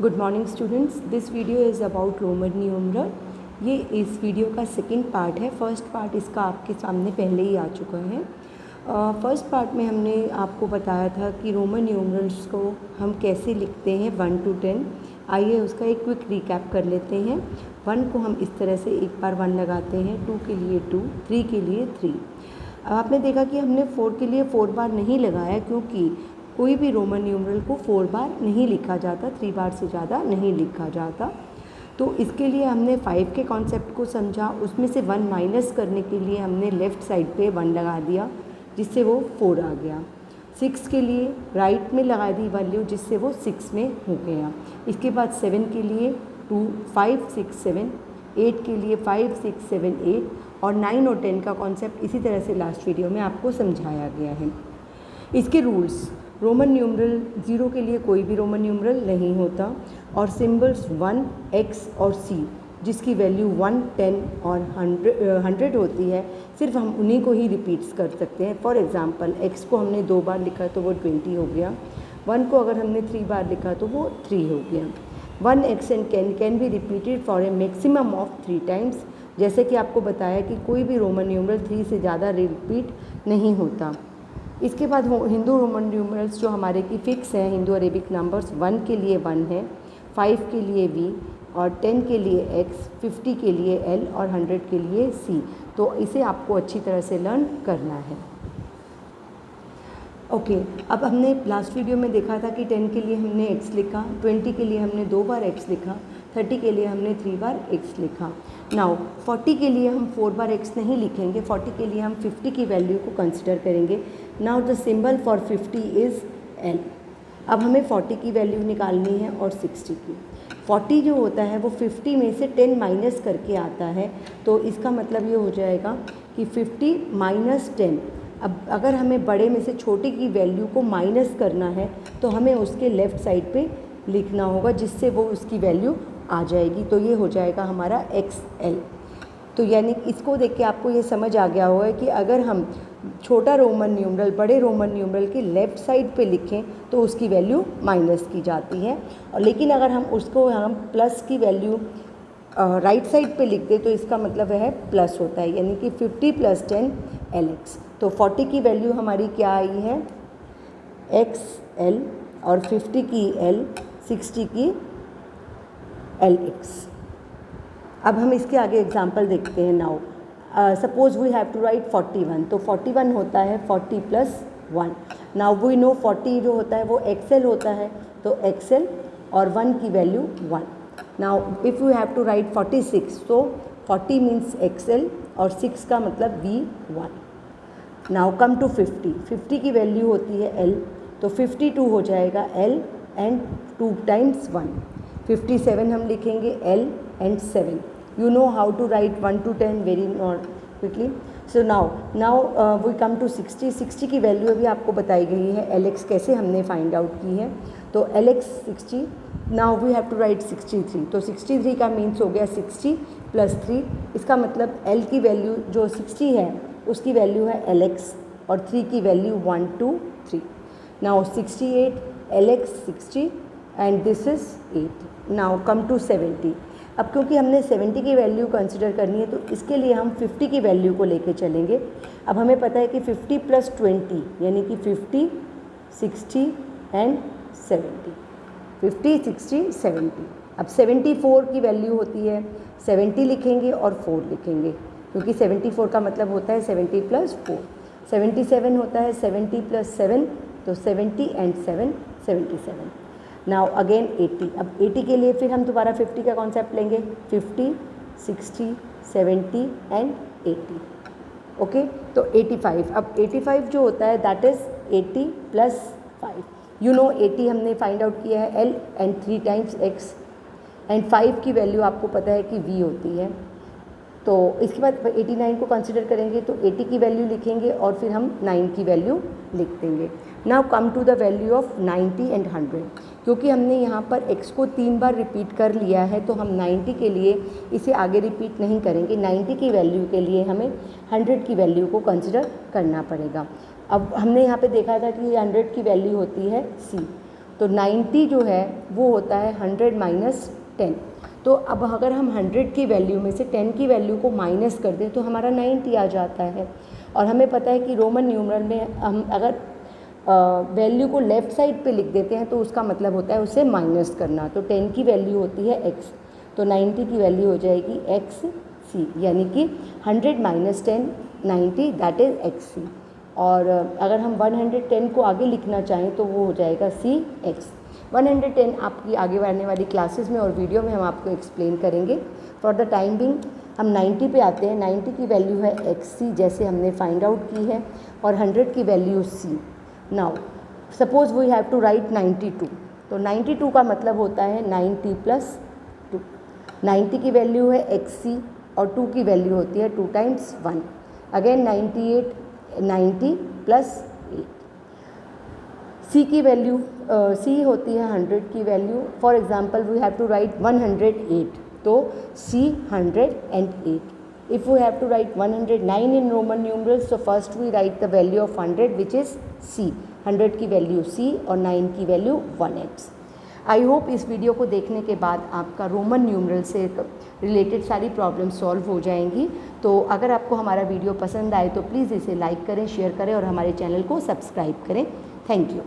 Good morning students, this video is about Roman numeral. ये इस video का second part है। फर्स्ट पार्ट इसका आपके सामने पहले ही आ चुका है। फर्स्ट पार्ट में हमने आपको बताया था कि रोमन न्यूमरल्स को हम कैसे लिखते हैं 1 to 10। आइए उसका एक क्विक रिकैप कर लेते हैं। 1 को हम इस तरह से एक बार 1 लगाते हैं, 2 के लिए 2, 3 के लिए 3। अब आपने देखा कि हमने 4 के लिए 4 बार नहीं लगाया, क्योंकि कोई भी रोमन न्यूमरल को 4 बार नहीं लिखा जाता, 3 बार से ज़्यादा नहीं लिखा जाता। तो इसके लिए हमने 5 के कॉन्सेप्ट को समझा। उसमें से 1 माइनस करने के लिए हमने लेफ़्ट साइड पे 1 लगा दिया, जिससे वो 4 आ गया। 6 के लिए राइट में लगा दी वैल्यू, जिससे वो 6 में हो गया। इसके बाद 7 के लिए 2, 5, 6, 7, 8 के लिए 5, 6, 7, 8 और 9 और 10 का कॉन्सेप्ट इसी तरह से लास्ट वीडियो में आपको समझाया गया है। इसके रूल्स: रोमन न्यूमरल 0 के लिए कोई भी रोमन न्यूमरल नहीं होता, और सिंबल्स 1, x और c जिसकी वैल्यू 1, 10 और 100 होती है, सिर्फ हम उन्हीं को ही रिपीट्स कर सकते हैं। फॉर एग्जांपल x को हमने 2 बार लिखा तो वो 20 हो गया। 1 को अगर हमने 3 बार लिखा तो वो 3 हो गया। 1, x and can be repeated for a maximum of 3 times. जैसे कि आपको बताया कि कोई भी रोमन न्यूमरल 3 से ज़्यादा रिपीट नहीं होता। इसके बाद हिंदू रोमन न्यूमरल्स जो हमारे की फ़िक्स हैं, हिंदू अरेबिक नंबर्स 1 के लिए 1 है, 5 के लिए v और 10 के लिए x, 50 के लिए l और 100 के लिए c। तो इसे आपको अच्छी तरह से लर्न करना है। ओके, अब हमने लास्ट वीडियो में देखा था कि 10 के लिए हमने x लिखा, 20 के लिए हमने 2 बार x लिखा, 30 के लिए हमने 3 बार x लिखा। नाउ 40 के लिए हम 4 बार x नहीं लिखेंगे, 40 के लिए हम 50 की वैल्यू को कंसिडर करेंगे। Now the symbol for 50 is l। अब हमें 40 की वैल्यू निकालनी है और 60 की। 40 जो होता है वो 50 में से 10 माइनस करके आता है, तो इसका मतलब ये हो जाएगा कि 50 माइनस 10। अब अगर हमें बड़े में से छोटे की वैल्यू को माइनस करना है तो हमें उसके लेफ़्ट साइड पे लिखना होगा, जिससे वो उसकी वैल्यू आ जाएगी। तो ये हो जाएगा हमारा XL। तो यानी इसको देख के आपको ये समझ आ गया होगा कि अगर हम छोटा रोमन न्यूमरल बड़े रोमन न्यूमरल के लेफ़्ट साइड पे लिखें तो उसकी वैल्यू माइनस की जाती है, और लेकिन अगर हम उसको हम प्लस की वैल्यू राइट साइड पे लिख दें तो इसका मतलब है प्लस होता है, यानी कि 50 + 10 LX। तो 40 की वैल्यू हमारी क्या आई है XL, और 50 की L, 60 की LX। अब हम इसके आगे एग्जाम्पल देखते हैं। Now suppose we have to write 41, तो 41 होता है 40 + 1। नाउ वी नो 40 जो होता है वो XL होता है, तो XL और 1 की value 1। Now if you have to write 46, तो 40 मीन्स XL और 6 का मतलब V1। नाउ कम टू 50, 50 की वैल्यू होती है L, तो 52 हो जाएगा L एंड 2 टाइम्स 1। 57 हम लिखेंगे L and 7। You know how to write 1 to 10 very quickly. So now we come to 60. 60 की वैल्यू अभी आपको बताई गई है, LX कैसे हमने फाइंड आउट की है। तो LX 60, now we have to write 63। तो 63 का मीन्स हो गया 60 + 3। इसका मतलब L की वैल्यू जो 60 है उसकी वैल्यू है LX, और 3 की value 1, 2, 3। Now 68, LX 60 and this is 8। Now come to 70। अब क्योंकि हमने 70 की वैल्यू कंसिडर करनी है तो इसके लिए हम 50 की वैल्यू को लेके चलेंगे। अब हमें पता है कि 50 + 20 यानी कि 50, 60 एंड 70। 50, 60, 70। अब 74 की वैल्यू होती है, 70 लिखेंगे और 4 लिखेंगे, क्योंकि 74 का मतलब होता है 70 + 4। 77 होता है 70 + 7, तो 70 एंड 7, 77। Now again 80। अब 80 के लिए फिर हम दोबारा 50 का कॉन्सेप्ट लेंगे, 50, 60, 70 एंड 80। ओके, तो 85। अब 85 जो होता है दैट इज़ 80 + 5। यू नो 80 हमने फाइंड आउट किया है L and 3 times X, and 5 की वैल्यू आपको पता है कि V होती है। तो इसके बाद 89 को कंसिडर करेंगे, तो 80 की वैल्यू लिखेंगे और फिर हम 9 की वैल्यू लिख देंगे। Now come to the value of 90 and 100। क्योंकि हमने यहाँ पर x को 3 बार रिपीट कर लिया है तो हम 90 के लिए इसे आगे रिपीट नहीं करेंगे। 90 की वैल्यू के लिए हमें 100 की वैल्यू को कंसिडर करना पड़ेगा। अब हमने यहाँ पे देखा था कि 100 की वैल्यू होती है C, तो 90 जो है वो होता है 100 माइनस 10। तो अब अगर हम 100 की वैल्यू में से 10 की वैल्यू को माइनस कर दें तो हमारा 90 आ जाता है। और हमें पता है कि रोमन न्यूमरल में हम अगर वैल्यू को लेफ़्ट साइड पे लिख देते हैं तो उसका मतलब होता है उसे माइनस करना। तो 10 की वैल्यू होती है x, तो 90 की वैल्यू हो जाएगी xc, यानी कि 100 माइनस 10 90 दैट इज़ xc। और अगर हम 110 को आगे लिखना चाहें तो वो हो जाएगा cx। 110 आपकी आगे बढ़ने वाली क्लासेस में और वीडियो में हम आपको एक्सप्लेन करेंगे। फॉर द टाइम बिंग हम 90 पे आते हैं। 90 की वैल्यू है xc जैसे हमने फाइंड आउट की है, और 100 की value c। Now suppose we have to write 92, तो 92 का मतलब होता है 90 प्लस 2। 90 की वैल्यू है xc और 2 की वैल्यू होती है 2 टाइम्स 1, अगेन 98 90 प्लस 8। c की वैल्यू c होती है 100 की value. For example we have to write 108, तो c 108। If we have to write 109 in Roman numerals, so first we write the value of 100 which is c। 100 की value c और 9 की value 1x। I hope इस video को देखने के बाद आपका रोमन न्यूमरल से रिलेटेड सारी प्रॉब्लम सॉल्व हो जाएंगी। तो अगर आपको हमारा वीडियो पसंद आए तो प्लीज़ इसे लाइक करें, शेयर करें और हमारे चैनल को सब्सक्राइब करें। Thank you.